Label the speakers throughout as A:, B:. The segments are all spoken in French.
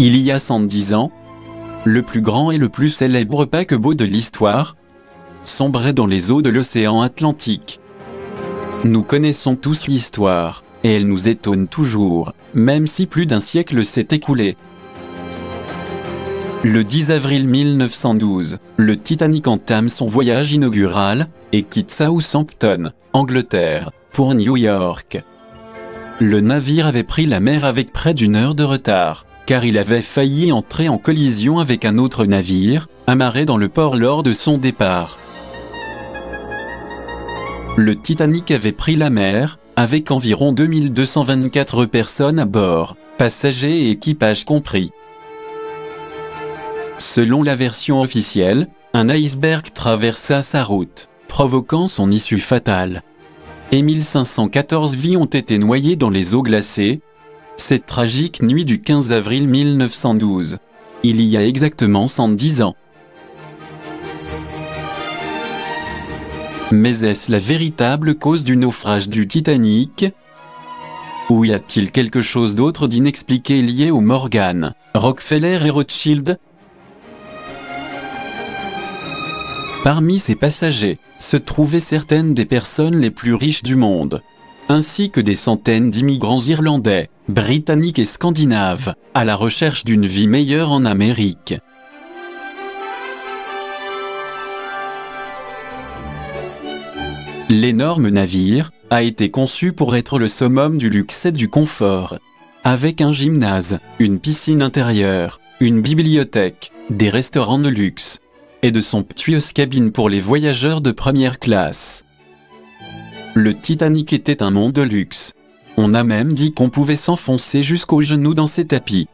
A: Il y a 110 ans, le plus grand et le plus célèbre paquebot de l'histoire sombrait dans les eaux de l'océan Atlantique. Nous connaissons tous l'histoire, et elle nous étonne toujours, même si plus d'un siècle s'est écoulé. Le 10 avril 1912, le Titanic entame son voyage inaugural et quitte Southampton, Angleterre, pour New York. Le navire avait pris la mer avec près d'une heure de retard, car il avait failli entrer en collision avec un autre navire, amarré dans le port lors de son départ. Le Titanic avait pris la mer, avec environ 2224 personnes à bord, passagers et équipage compris. Selon la version officielle, un iceberg traversa sa route, provoquant son issue fatale. Et 1514 vies ont été noyées dans les eaux glacées. Cette tragique nuit du 15 avril 1912, il y a exactement 110 ans. Mais est-ce la véritable cause du naufrage du Titanic? Ou y a-t-il quelque chose d'autre d'inexpliqué lié aux Morgan, Rockefeller et Rothschild? Parmi ces passagers, se trouvaient certaines des personnes les plus riches du monde, ainsi que des centaines d'immigrants irlandais, britanniques et scandinaves, à la recherche d'une vie meilleure en Amérique. L'énorme navire a été conçu pour être le summum du luxe et du confort, avec un gymnase, une piscine intérieure, une bibliothèque, des restaurants de luxe, et de somptueuses cabines pour les voyageurs de première classe. Le Titanic était un monde de luxe. On a même dit qu'on pouvait s'enfoncer jusqu'aux genoux dans ses tapis.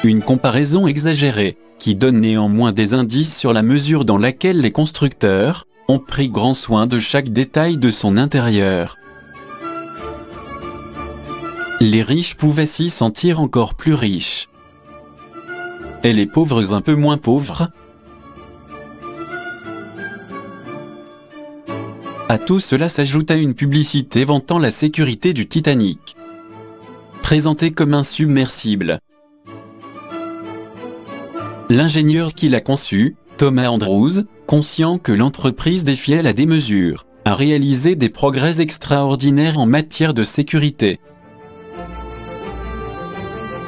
A: Une comparaison exagérée, qui donne néanmoins des indices sur la mesure dans laquelle les constructeurs ont pris grand soin de chaque détail de son intérieur. Les riches pouvaient s'y sentir encore plus riches. Et les pauvres un peu moins pauvres. À tout cela s'ajouta une publicité vantant la sécurité du Titanic, présenté comme un submersible. L'ingénieur qui l'a conçu, Thomas Andrews, conscient que l'entreprise défiait la démesure, a réalisé des progrès extraordinaires en matière de sécurité.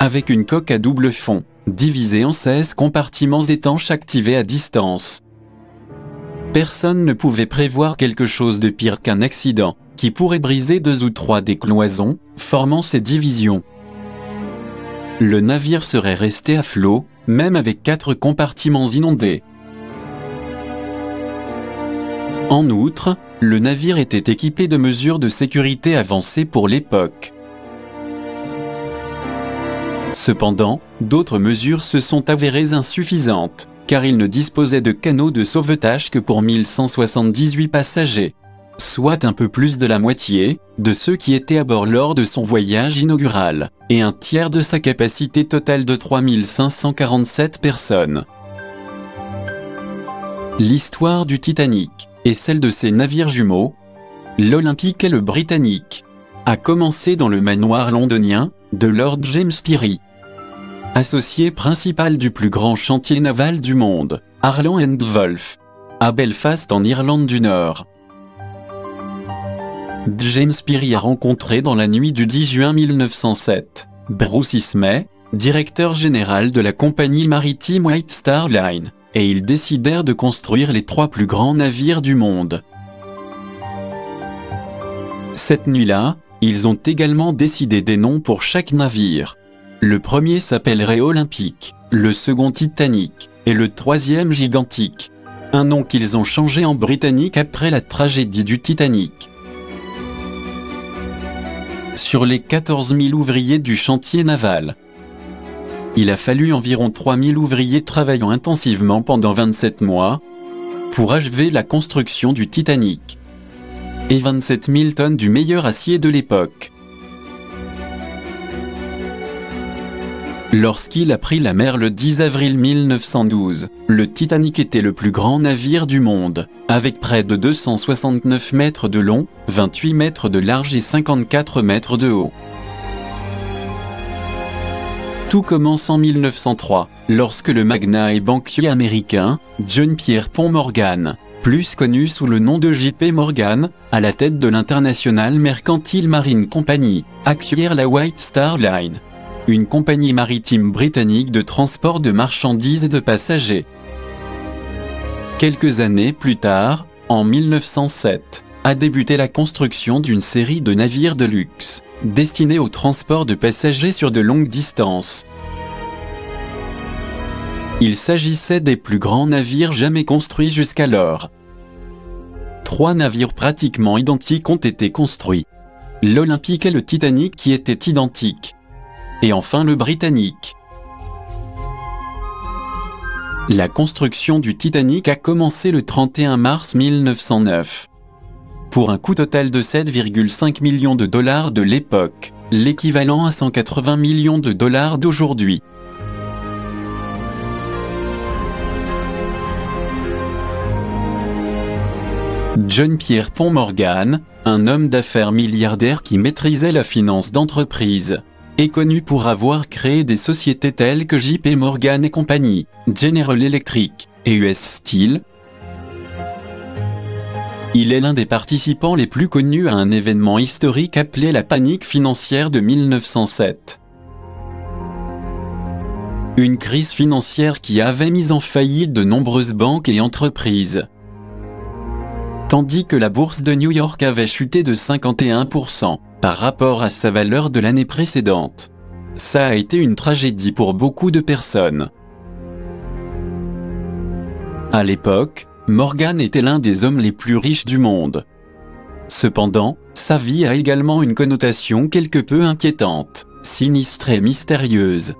A: Avec une coque à double fond, divisée en 16 compartiments étanches activés à distance. Personne ne pouvait prévoir quelque chose de pire qu'un accident, qui pourrait briser 2 ou 3 des cloisons, formant ces divisions. Le navire serait resté à flot, même avec 4 compartiments inondés. En outre, le navire était équipé de mesures de sécurité avancées pour l'époque. Cependant, d'autres mesures se sont avérées insuffisantes, car il ne disposait de canaux de sauvetage que pour 1178 passagers, soit un peu plus de la moitié de ceux qui étaient à bord lors de son voyage inaugural, et un tiers de sa capacité totale de 3547 personnes. L'histoire du Titanic, et celle de ses navires jumeaux, l'Olympique et le Britannique, a commencé dans le manoir londonien de Lord James Peary, associé principal du plus grand chantier naval du monde, Harland & Wolff, à Belfast en Irlande du Nord. James Peary a rencontré dans la nuit du 10 juin 1907, Bruce Ismay, directeur général de la compagnie maritime White Star Line, et ils décidèrent de construire les 3 plus grands navires du monde. Cette nuit-là, ils ont également décidé des noms pour chaque navire. Le premier s'appellerait Olympique, le second Titanic, et le troisième Gigantic. Un nom qu'ils ont changé en britannique après la tragédie du Titanic. Sur les 14 000 ouvriers du chantier naval, il a fallu environ 3 000 ouvriers travaillant intensivement pendant 27 mois pour achever la construction du Titanic. Et 27 000 tonnes du meilleur acier de l'époque. Lorsqu'il a pris la mer le 10 avril 1912, le Titanic était le plus grand navire du monde, avec près de 269 mètres de long, 28 mètres de large et 54 mètres de haut. Tout commence en 1903, lorsque le magnat et banquier américain, John Pierpont Morgan, plus connu sous le nom de J.P. Morgan, à la tête de l'International Mercantile Marine Company, acquiert la White Star Line, une compagnie maritime britannique de transport de marchandises et de passagers. Quelques années plus tard, en 1907, a débuté la construction d'une série de navires de luxe, destinés au transport de passagers sur de longues distances. Il s'agissait des plus grands navires jamais construits jusqu'alors. 3 navires pratiquement identiques ont été construits. L'Olympique et le Titanic qui étaient identiques. Et enfin le Britannique. La construction du Titanic a commencé le 31 mars 1909. Pour un coût total de 7,5 millions de dollars de l'époque, l'équivalent à 180 millions de dollars d'aujourd'hui. John Pierpont Morgan, un homme d'affaires milliardaire qui maîtrisait la finance d'entreprise, est connu pour avoir créé des sociétés telles que J.P. Morgan et compagnie, General Electric et US Steel. Il est l'un des participants les plus connus à un événement historique appelé la panique financière de 1907. Une crise financière qui avait mis en faillite de nombreuses banques et entreprises. Tandis que la bourse de New York avait chuté de 51% par rapport à sa valeur de l'année précédente. Ça a été une tragédie pour beaucoup de personnes. À l'époque, Morgan était l'un des hommes les plus riches du monde. Cependant, sa vie a également une connotation quelque peu inquiétante, sinistre et mystérieuse.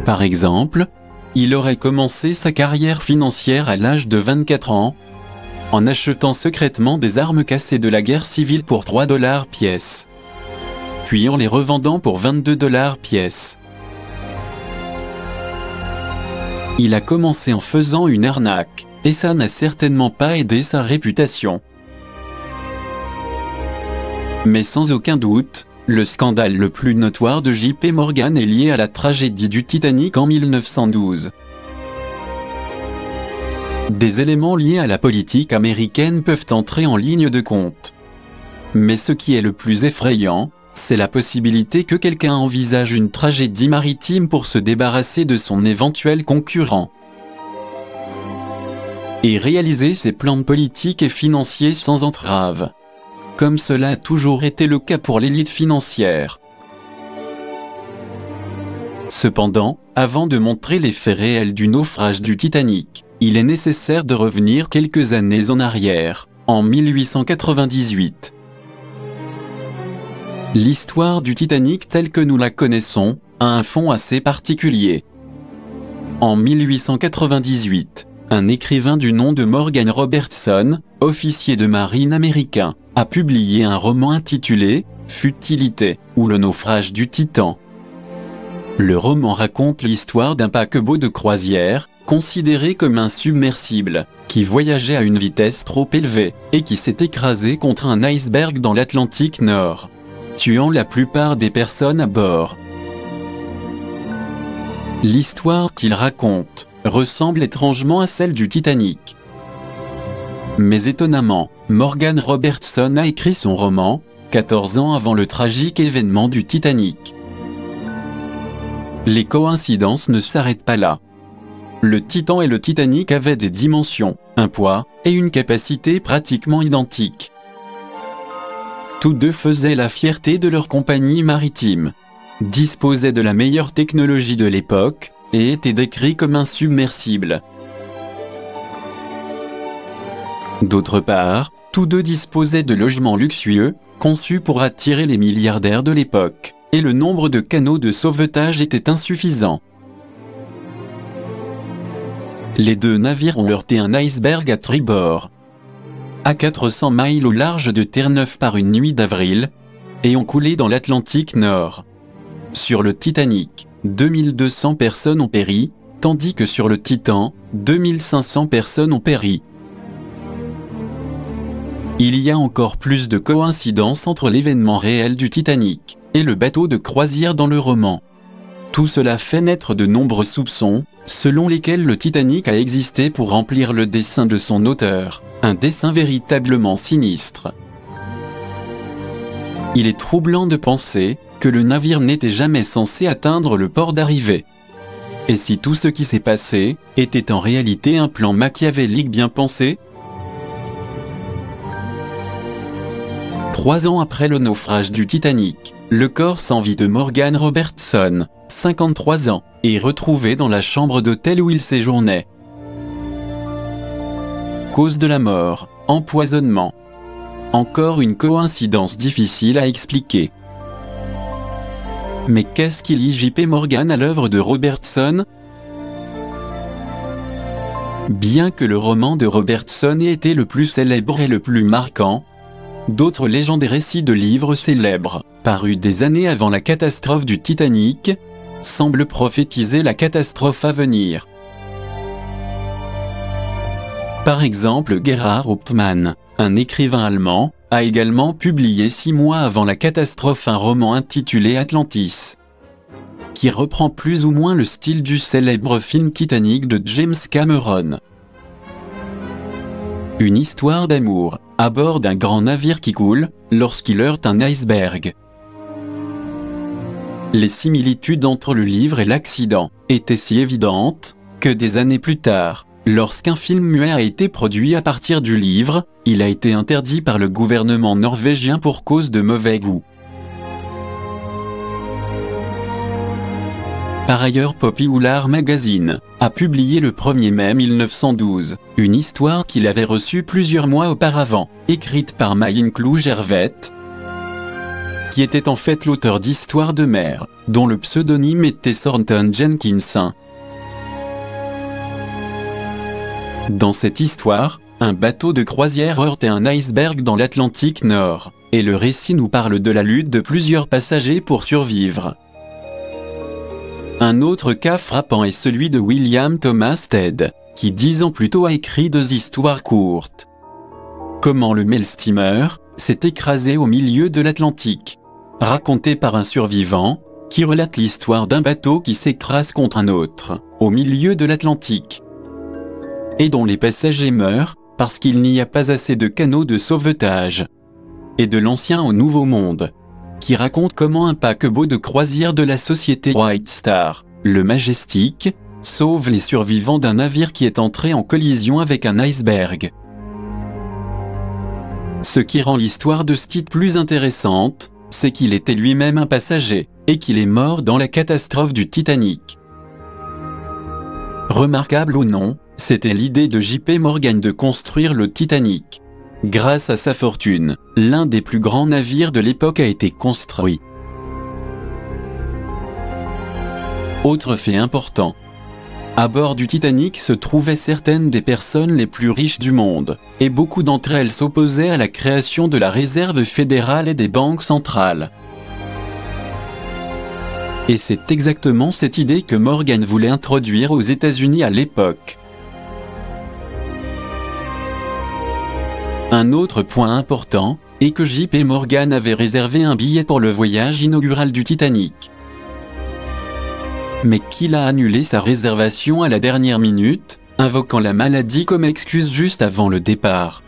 A: Par exemple, il aurait commencé sa carrière financière à l'âge de 24 ans, en achetant secrètement des armes cassées de la guerre civile pour 3 $ pièce, puis en les revendant pour 22 $ pièce. Il a commencé en faisant une arnaque, et ça n'a certainement pas aidé sa réputation. Mais sans aucun doute, le scandale le plus notoire de J.P. Morgan est lié à la tragédie du Titanic en 1912. Des éléments liés à la politique américaine peuvent entrer en ligne de compte. Mais ce qui est le plus effrayant, c'est la possibilité que quelqu'un envisage une tragédie maritime pour se débarrasser de son éventuel concurrent. Et réaliser ses plans politiques et financiers sans entrave. Comme cela a toujours été le cas pour l'élite financière. Cependant, avant de montrer les faits réels du naufrage du Titanic, il est nécessaire de revenir quelques années en arrière, en 1898. L'histoire du Titanic telle que nous la connaissons a un fond assez particulier. En 1898, un écrivain du nom de Morgan Robertson, officier de marine américain, a publié un roman intitulé « Futilité » ou le naufrage du Titan. Le roman raconte l'histoire d'un paquebot de croisière, considéré comme un submersible, qui voyageait à une vitesse trop élevée, et qui s'est écrasé contre un iceberg dans l'Atlantique Nord, tuant la plupart des personnes à bord. L'histoire qu'il raconte ressemble étrangement à celle du Titanic. Mais étonnamment, Morgan Robertson a écrit son roman, 14 ans avant le tragique événement du Titanic. Les coïncidences ne s'arrêtent pas là. Le Titan et le Titanic avaient des dimensions, un poids et une capacité pratiquement identiques. Tous deux faisaient la fierté de leur compagnie maritime, disposaient de la meilleure technologie de l'époque et étaient décrits comme un submersible. D'autre part, tous deux disposaient de logements luxueux, conçus pour attirer les milliardaires de l'époque, et le nombre de canaux de sauvetage était insuffisant. Les deux navires ont heurté un iceberg à tribord, à 400 miles au large de Terre-Neuve par une nuit d'avril, et ont coulé dans l'Atlantique Nord. Sur le Titanic, 2200 personnes ont péri, tandis que sur le Titan, 2500 personnes ont péri. Il y a encore plus de coïncidences entre l'événement réel du Titanic et le bateau de croisière dans le roman. Tout cela fait naître de nombreux soupçons, selon lesquels le Titanic a existé pour remplir le dessein de son auteur, un dessein véritablement sinistre. Il est troublant de penser que le navire n'était jamais censé atteindre le port d'arrivée. Et si tout ce qui s'est passé était en réalité un plan machiavélique bien pensé? 3 ans après le naufrage du Titanic, le corps sans vie de Morgan Robertson, 53 ans, est retrouvé dans la chambre d'hôtel où il séjournait. Cause de la mort, empoisonnement. Encore une coïncidence difficile à expliquer. Mais qu'est-ce qui lie J.P. Morgan à l'œuvre de Robertson? Bien que le roman de Robertson ait été le plus célèbre et le plus marquant, d'autres légendes et récits de livres célèbres, parus des années avant la catastrophe du Titanic, semblent prophétiser la catastrophe à venir. Par exemple, Gerhard Hauptmann, un écrivain allemand, a également publié 6 mois avant la catastrophe un roman intitulé Atlantis, qui reprend plus ou moins le style du célèbre film Titanic de James Cameron. Une histoire d'amour, à bord d'un grand navire qui coule, lorsqu'il heurte un iceberg. Les similitudes entre le livre et l'accident étaient si évidentes, que des années plus tard, lorsqu'un film muet a été produit à partir du livre, il a été interdit par le gouvernement norvégien pour cause de mauvais goût. Par ailleurs, Popular Magazine a publié le 1er mai 1912, une histoire qu'il avait reçue plusieurs mois auparavant, écrite par Maïn Clou-Gervet, qui était en fait l'auteur d'Histoire de mer, dont le pseudonyme était Thornton Jenkins. Dans cette histoire, un bateau de croisière heurtait un iceberg dans l'Atlantique Nord, et le récit nous parle de la lutte de plusieurs passagers pour survivre. Un autre cas frappant est celui de William Thomas Stead, qui 10 ans plus tôt a écrit 2 histoires courtes. Comment le Mail Steamer s'est écrasé au milieu de l'Atlantique, raconté par un survivant, qui relate l'histoire d'un bateau qui s'écrase contre un autre, au milieu de l'Atlantique, et dont les passagers meurent, parce qu'il n'y a pas assez de canaux de sauvetage. Et de l'Ancien au Nouveau Monde, qui raconte comment un paquebot de croisière de la société White Star, le Majestic, sauve les survivants d'un navire qui est entré en collision avec un iceberg. Ce qui rend l'histoire de Stead plus intéressante, c'est qu'il était lui-même un passager, et qu'il est mort dans la catastrophe du Titanic. Remarquable ou non, c'était l'idée de J.P. Morgan de construire le Titanic. Grâce à sa fortune, l'un des plus grands navires de l'époque a été construit. Autre fait important. À bord du Titanic se trouvaient certaines des personnes les plus riches du monde, et beaucoup d'entre elles s'opposaient à la création de la Réserve fédérale et des banques centrales. Et c'est exactement cette idée que Morgan voulait introduire aux États-Unis à l'époque. Un autre point important est que J.P. Morgan avait réservé un billet pour le voyage inaugural du Titanic, mais qu'il a annulé sa réservation à la dernière minute, invoquant la maladie comme excuse juste avant le départ.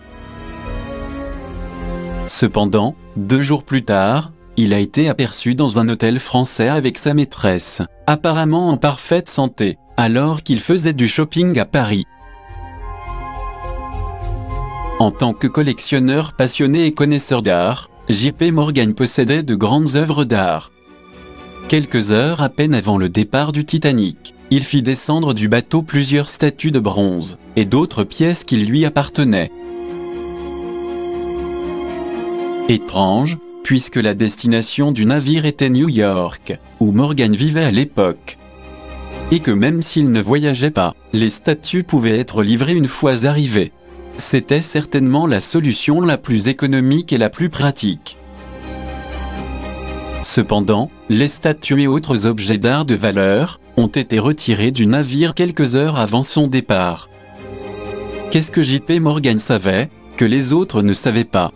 A: Cependant, 2 jours plus tard, il a été aperçu dans un hôtel français avec sa maîtresse, apparemment en parfaite santé, alors qu'il faisait du shopping à Paris. En tant que collectionneur passionné et connaisseur d'art, J.P. Morgan possédait de grandes œuvres d'art. Quelques heures à peine avant le départ du Titanic, il fit descendre du bateau plusieurs statues de bronze et d'autres pièces qui lui appartenaient. Étrange, puisque la destination du navire était New York, où Morgan vivait à l'époque. Et que même s'il ne voyageait pas, les statues pouvaient être livrées une fois arrivées. C'était certainement la solution la plus économique et la plus pratique. Cependant, les statues et autres objets d'art de valeur ont été retirés du navire quelques heures avant son départ. Qu'est-ce que J.P. Morgan savait? que les autres ne savaient pas.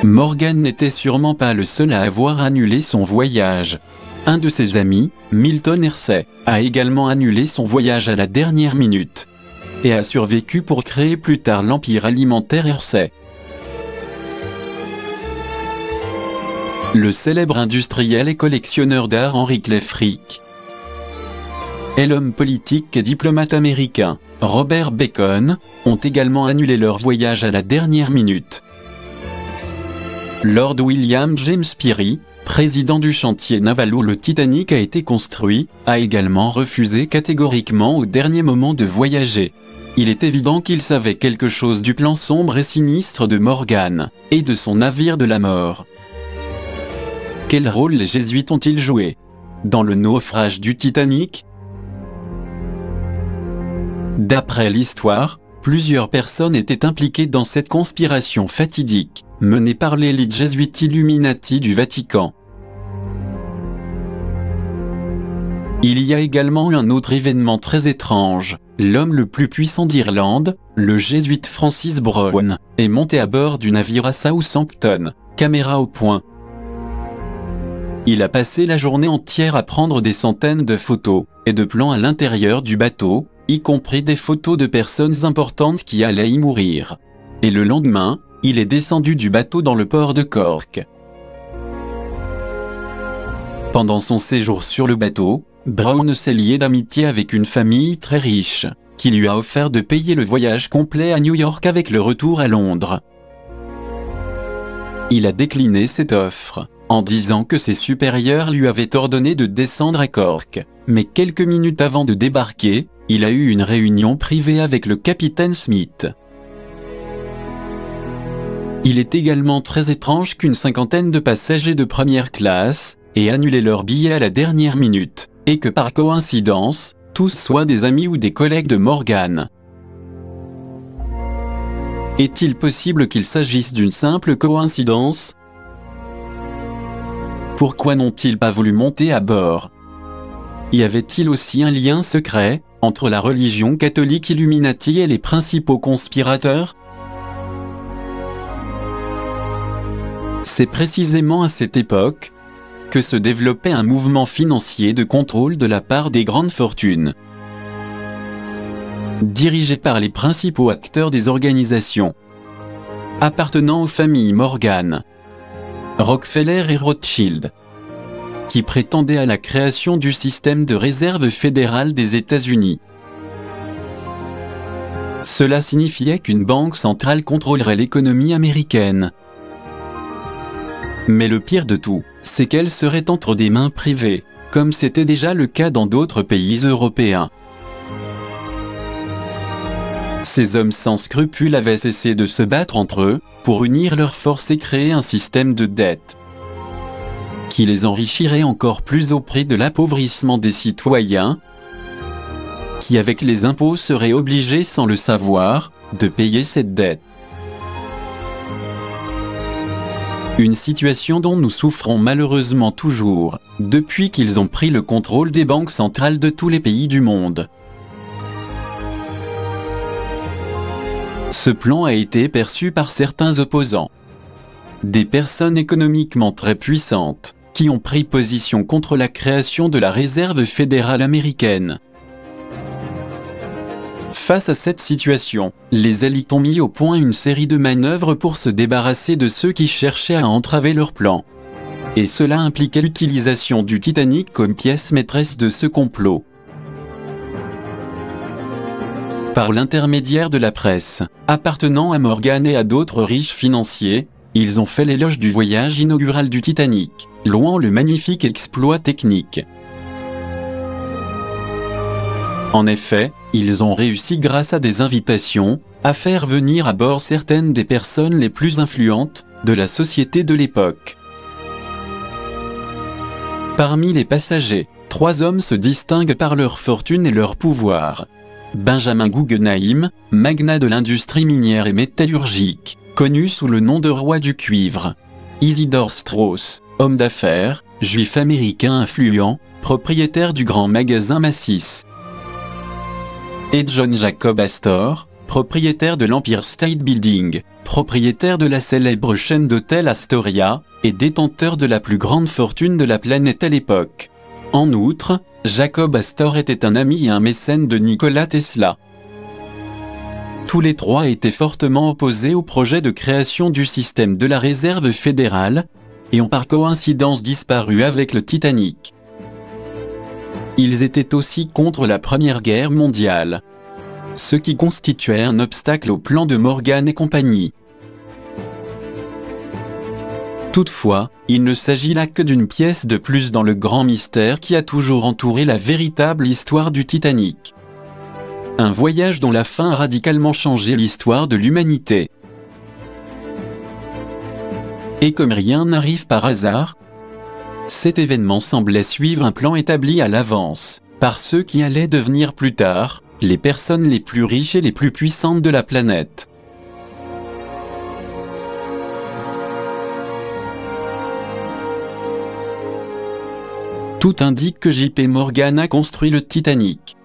A: Morgan n'était sûrement pas le seul à avoir annulé son voyage. Un de ses amis, Milton Hersey, a également annulé son voyage à la dernière minute et a survécu pour créer plus tard l'empire alimentaire Hersey. Le célèbre industriel et collectionneur d'art Henry Clay Frick et l'homme politique et diplomate américain, Robert Bacon, ont également annulé leur voyage à la dernière minute. Lord William James Peary, président du chantier naval où le Titanic a été construit, a également refusé catégoriquement au dernier moment de voyager. Il est évident qu'il savait quelque chose du plan sombre et sinistre de Morgan, et de son navire de la mort. Quel rôle les jésuites ont-ils joué dans le naufrage du Titanic? D'après l'histoire, plusieurs personnes étaient impliquées dans cette conspiration fatidique, menée par l'élite jésuite Illuminati du Vatican. Il y a également eu un autre événement très étrange. L'homme le plus puissant d'Irlande, le jésuite Francis Browne, est monté à bord du navire à Southampton, caméra au point. Il a passé la journée entière à prendre des centaines de photos et de plans à l'intérieur du bateau, y compris des photos de personnes importantes qui allaient y mourir. Et le lendemain, il est descendu du bateau dans le port de Cork. Pendant son séjour sur le bateau, Browne s'est lié d'amitié avec une famille très riche, qui lui a offert de payer le voyage complet à New York avec le retour à Londres. Il a décliné cette offre, en disant que ses supérieurs lui avaient ordonné de descendre à Cork, mais quelques minutes avant de débarquer, il a eu une réunion privée avec le capitaine Smith. Il est également très étrange qu'une cinquantaine de passagers de première classe aient annulé leur billet à la dernière minute, et que par coïncidence, tous soient des amis ou des collègues de Morgan. Est-il possible qu'il s'agisse d'une simple coïncidence? Pourquoi n'ont-ils pas voulu monter à bord? Y avait-il aussi un lien secret entre la religion catholique Illuminati et les principaux conspirateurs? C'est précisément à cette époque que se développait un mouvement financier de contrôle de la part des grandes fortunes. dirigée par les principaux acteurs des organisations appartenant aux familles Morgan, Rockefeller et Rothschild, qui prétendaient à la création du système de réserve fédérale des États-Unis. Cela signifiait qu'une banque centrale contrôlerait l'économie américaine. Mais le pire de tout, c'est qu'elle serait entre des mains privées, comme c'était déjà le cas dans d'autres pays européens. Ces hommes sans scrupules avaient cessé de se battre entre eux, pour unir leurs forces et créer un système de dette qui les enrichirait encore plus au prix de l'appauvrissement des citoyens, qui avec les impôts seraient obligés sans le savoir, de payer cette dette. Une situation dont nous souffrons malheureusement toujours, depuis qu'ils ont pris le contrôle des banques centrales de tous les pays du monde. Ce plan a été perçu par certains opposants. Des personnes économiquement très puissantes, qui ont pris position contre la création de la Réserve fédérale américaine. Face à cette situation, les élites ont mis au point une série de manœuvres pour se débarrasser de ceux qui cherchaient à entraver leur plan. Et cela impliquait l'utilisation du Titanic comme pièce maîtresse de ce complot. Par l'intermédiaire de la presse, appartenant à Morgan et à d'autres riches financiers, ils ont fait l'éloge du voyage inaugural du Titanic, louant le magnifique exploit technique. En effet, ils ont réussi grâce à des invitations, à faire venir à bord certaines des personnes les plus influentes de la société de l'époque. Parmi les passagers, 3 hommes se distinguent par leur fortune et leur pouvoir. Benjamin Guggenheim, magnat de l'industrie minière et métallurgique, connu sous le nom de roi du cuivre. Isidore Straus, homme d'affaires, juif américain influent, propriétaire du grand magasin Macy's. Et John Jacob Astor, propriétaire de l'Empire State Building, propriétaire de la célèbre chaîne d'hôtels Astoria, et détenteur de la plus grande fortune de la planète à l'époque. En outre, Jacob Astor était un ami et un mécène de Nikola Tesla. Tous les 3 étaient fortement opposés au projet de création du système de la Réserve fédérale, et ont par coïncidence disparu avec le Titanic. Ils étaient aussi contre la Première Guerre mondiale, ce qui constituait un obstacle au plan de Morgan et compagnie. Toutefois, il ne s'agit là que d'une pièce de plus dans le grand mystère qui a toujours entouré la véritable histoire du Titanic. Un voyage dont la fin a radicalement changé l'histoire de l'humanité. Et comme rien n'arrive par hasard, cet événement semblait suivre un plan établi à l'avance, par ceux qui allaient devenir plus tard, les personnes les plus riches et les plus puissantes de la planète. Tout indique que J.P. Morgan a construit le Titanic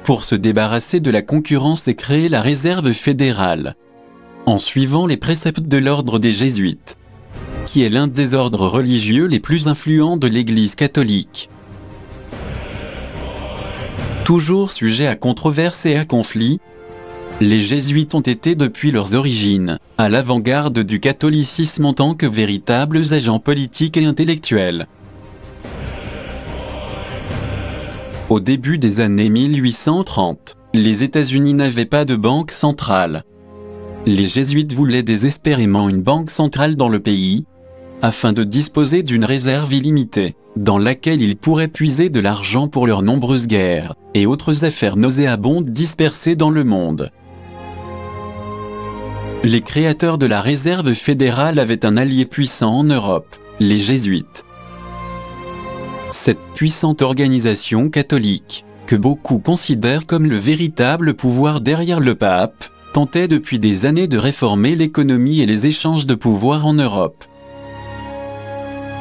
A: pour se débarrasser de la concurrence et créer la Réserve fédérale, en suivant les préceptes de l'ordre des Jésuites, qui est l'un des ordres religieux les plus influents de l'Église catholique. Toujours sujets à controverses et à conflits, les Jésuites ont été depuis leurs origines à l'avant-garde du catholicisme en tant que véritables agents politiques et intellectuels. Au début des années 1830, les États-Unis n'avaient pas de banque centrale. Les Jésuites voulaient désespérément une banque centrale dans le pays, afin de disposer d'une réserve illimitée, dans laquelle ils pourraient puiser de l'argent pour leurs nombreuses guerres et autres affaires nauséabondes dispersées dans le monde. Les créateurs de la Réserve fédérale avaient un allié puissant en Europe, les Jésuites. Cette puissante organisation catholique, que beaucoup considèrent comme le véritable pouvoir derrière le pape, tentait depuis des années de réformer l'économie et les échanges de pouvoir en Europe.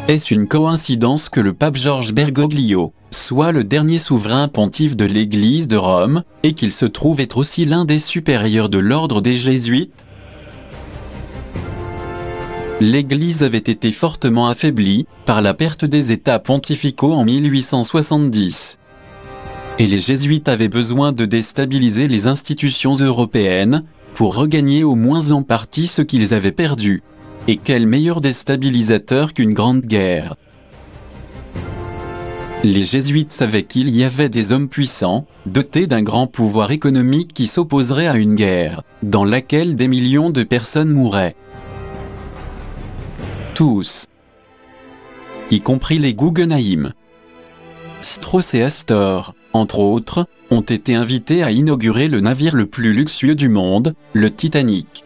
A: Est-ce une coïncidence que le pape Georges Bergoglio soit le dernier souverain pontife de l'Église de Rome, et qu'il se trouve être aussi l'un des supérieurs de l'ordre des Jésuites? L'Église avait été fortement affaiblie par la perte des États pontificaux en 1870. Et les jésuites avaient besoin de déstabiliser les institutions européennes, pour regagner au moins en partie ce qu'ils avaient perdu. Et quel meilleur déstabilisateur qu'une grande guerre! Les jésuites savaient qu'il y avait des hommes puissants, dotés d'un grand pouvoir économique qui s'opposerait à une guerre, dans laquelle des millions de personnes mourraient. Tous, y compris les Guggenheim. Strauss et Astor, entre autres, ont été invités à inaugurer le navire le plus luxueux du monde, le Titanic.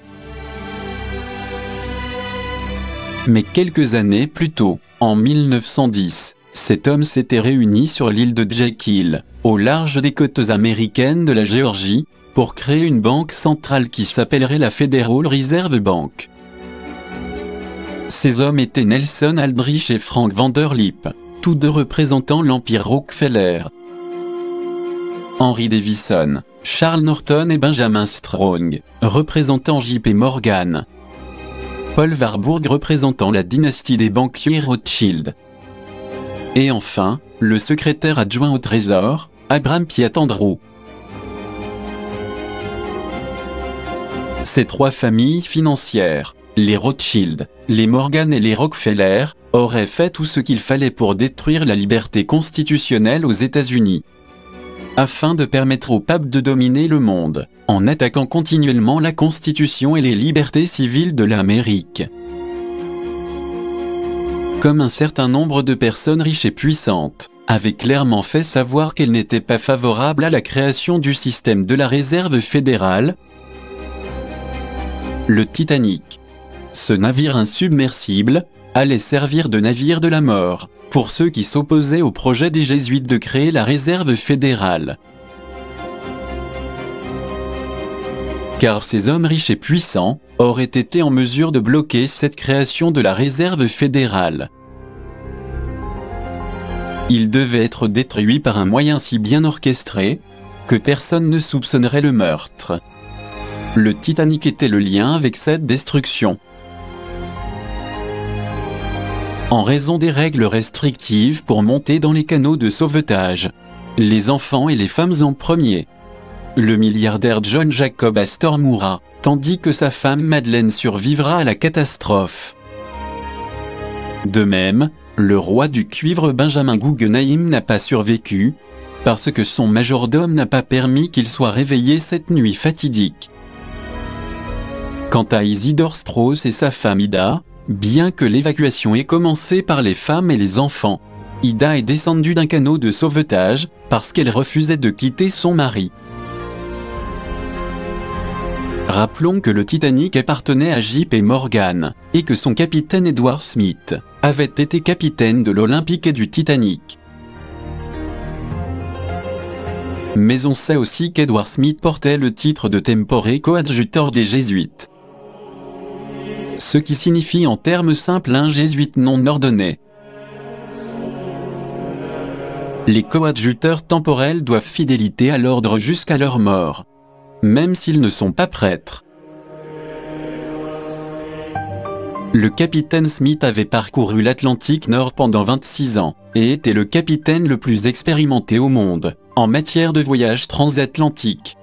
A: Mais quelques années plus tôt, en 1910, cet homme s'était réuni sur l'île de Jekyll, au large des côtes américaines de la Géorgie, pour créer une banque centrale qui s'appellerait la Federal Reserve Bank. Ces hommes étaient Nelson Aldrich et Frank Vanderlip, tous deux représentant l'empire Rockefeller. Henry Davison, Charles Norton et Benjamin Strong, représentant JP Morgan. Paul Warburg représentant la dynastie des banquiers Rothschild. Et enfin, le secrétaire adjoint au Trésor, Abraham Piatt Andrew. Ces trois familles financières, les Rothschild, les Morgan et les Rockefeller, auraient fait tout ce qu'il fallait pour détruire la liberté constitutionnelle aux États-Unis, afin de permettre au pape de dominer le monde, en attaquant continuellement la Constitution et les libertés civiles de l'Amérique. Comme un certain nombre de personnes riches et puissantes avaient clairement fait savoir qu'elles n'étaient pas favorables à la création du système de la réserve fédérale, le Titanic, ce navire insubmersible, allait servir de navire de la mort pour ceux qui s'opposaient au projet des jésuites de créer la réserve fédérale. Car ces hommes riches et puissants auraient été en mesure de bloquer cette création de la réserve fédérale. Il devait être détruit par un moyen si bien orchestré que personne ne soupçonnerait le meurtre. Le Titanic était le lien avec cette destruction. En raison des règles restrictives pour monter dans les canaux de sauvetage, les enfants et les femmes en premier. Le milliardaire John Jacob Astor mourra, tandis que sa femme Madeleine survivra à la catastrophe. De même, le roi du cuivre Benjamin Guggenheim n'a pas survécu, parce que son majordome n'a pas permis qu'il soit réveillé cette nuit fatidique. Quant à Isidore Strauss et sa femme Ida, bien que l'évacuation ait commencé par les femmes et les enfants, Ida est descendue d'un canot de sauvetage parce qu'elle refusait de quitter son mari. Rappelons que le Titanic appartenait à JP Morgan et que son capitaine Edward Smith avait été capitaine de l'Olympique et du Titanic. Mais on sait aussi qu'Edward Smith portait le titre de tempore coadjutor des Jésuites, ce qui signifie en termes simples un jésuite non ordonné. Les coadjuteurs temporels doivent fidélité à l'ordre jusqu'à leur mort, même s'ils ne sont pas prêtres. Le capitaine Smith avait parcouru l'Atlantique Nord pendant 26 ans et était le capitaine le plus expérimenté au monde en matière de voyage transatlantique.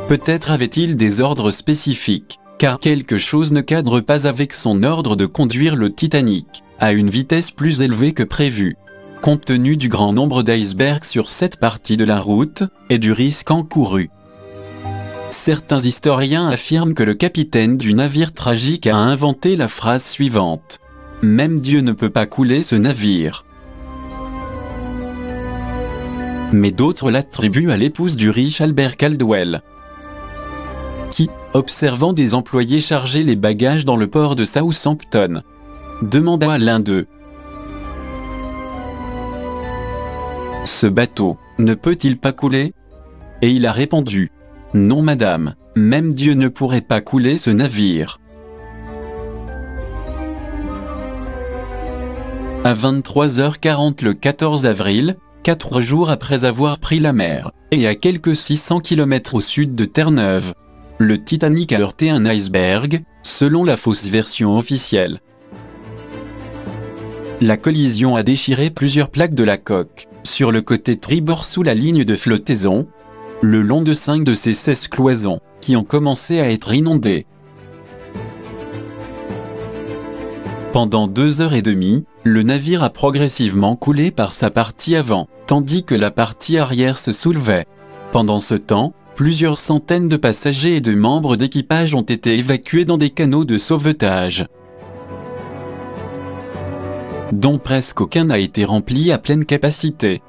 A: Peut-être avait-il des ordres spécifiques, car quelque chose ne cadre pas avec son ordre de conduire le Titanic à une vitesse plus élevée que prévu, compte tenu du grand nombre d'icebergs sur cette partie de la route et du risque encouru. Certains historiens affirment que le capitaine du navire tragique a inventé la phrase suivante: « Même Dieu ne peut pas couler ce navire ». Mais d'autres l'attribuent à l'épouse du riche Albert Caldwell, qui, observant des employés charger les bagages dans le port de Southampton, demanda à l'un d'eux: « Ce bateau ne peut-il pas couler ?» Et il a répondu: « Non madame, même Dieu ne pourrait pas couler ce navire. » À 23h40 le 14 avril, 4 jours après avoir pris la mer, et à quelques 600 km au sud de Terre-Neuve, le Titanic a heurté un iceberg, selon la fausse version officielle. La collision a déchiré plusieurs plaques de la coque, sur le côté tribord sous la ligne de flottaison, le long de 5 de ces 16 cloisons, qui ont commencé à être inondées. Pendant 2 heures et demie, le navire a progressivement coulé par sa partie avant, tandis que la partie arrière se soulevait. Pendant ce temps, plusieurs centaines de passagers et de membres d'équipage ont été évacués dans des canaux de sauvetage, dont presque aucun n'a été rempli à pleine capacité,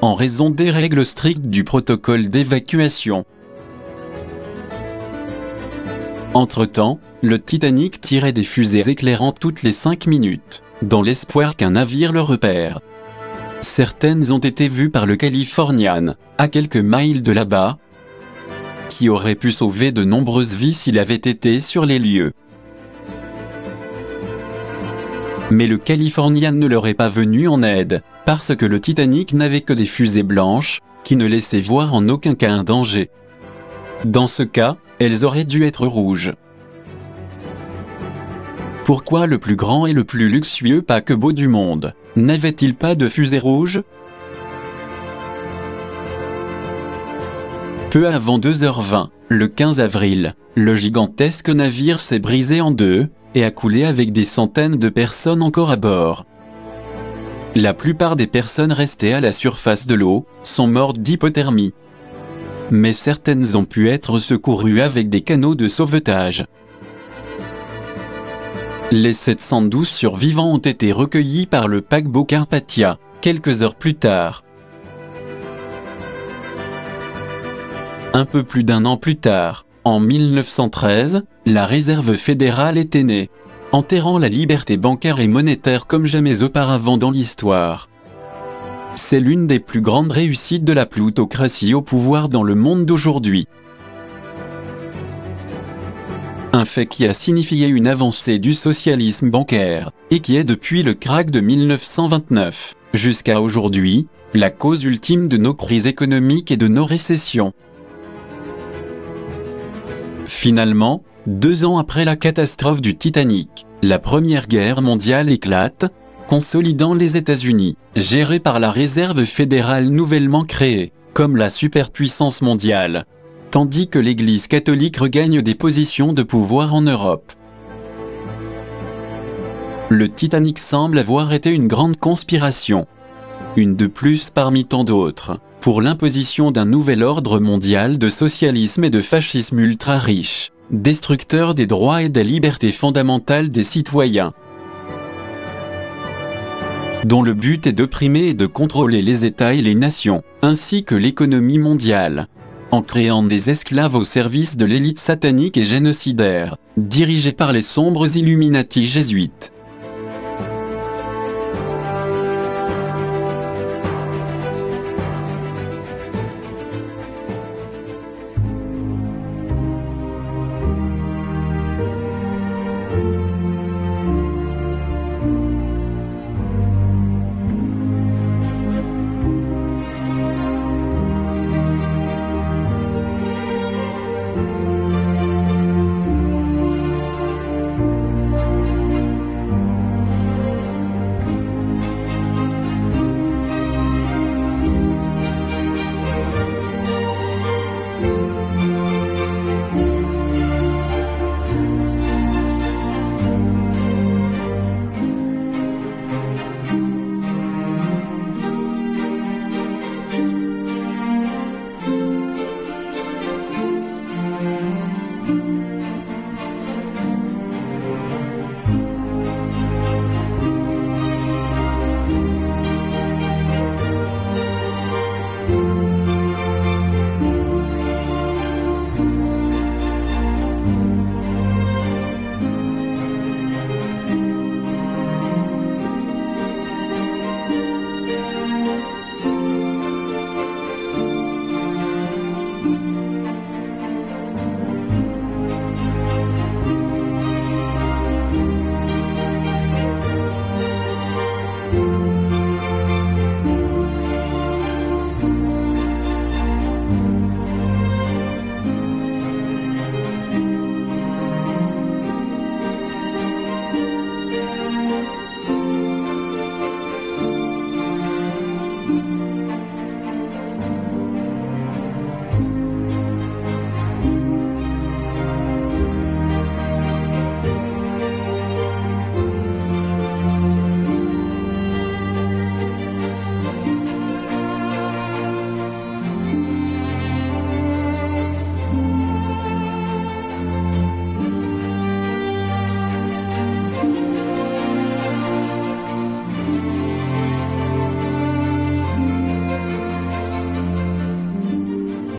A: en raison des règles strictes du protocole d'évacuation. Entre-temps, le Titanic tirait des fusées éclairant toutes les 5 minutes, dans l'espoir qu'un navire le repère. Certaines ont été vues par le Californian, à quelques miles de là-bas, qui aurait pu sauver de nombreuses vies s'il avait été sur les lieux. Mais le Californian ne leur est pas venu en aide, parce que le Titanic n'avait que des fusées blanches, qui ne laissaient voir en aucun cas un danger. Dans ce cas, elles auraient dû être rouges. Pourquoi le plus grand et le plus luxueux paquebot du monde n'avait-il pas de fusée rouge? Peu avant 2h20, le 15 avril, le gigantesque navire s'est brisé en deux et a coulé avec des centaines de personnes encore à bord. La plupart des personnes restées à la surface de l'eau sont mortes d'hypothermie. Mais certaines ont pu être secourues avec des canaux de sauvetage. Les 712 survivants ont été recueillis par le paquebot Carpathia, quelques heures plus tard. Un peu plus d'1 an plus tard, en 1913, la Réserve fédérale était née, enterrant la liberté bancaire et monétaire comme jamais auparavant dans l'histoire. C'est l'une des plus grandes réussites de la plutocratie au pouvoir dans le monde d'aujourd'hui. Un fait qui a signifié une avancée du socialisme bancaire, et qui est depuis le krach de 1929, jusqu'à aujourd'hui, la cause ultime de nos crises économiques et de nos récessions. Finalement, 2 ans après la catastrophe du Titanic, la Première Guerre mondiale éclate, consolidant les États-Unis, gérés par la Réserve fédérale nouvellement créée, comme la superpuissance mondiale, tandis que l'Église catholique regagne des positions de pouvoir en Europe. Le Titanic semble avoir été une grande conspiration, une de plus parmi tant d'autres, pour l'imposition d'un nouvel ordre mondial de socialisme et de fascisme ultra riche, destructeur des droits et des libertés fondamentales des citoyens, dont le but est d'opprimer et de contrôler les États et les nations, ainsi que l'économie mondiale, en créant des esclaves au service de l'élite satanique et génocidaire, dirigée par les sombres Illuminati jésuites.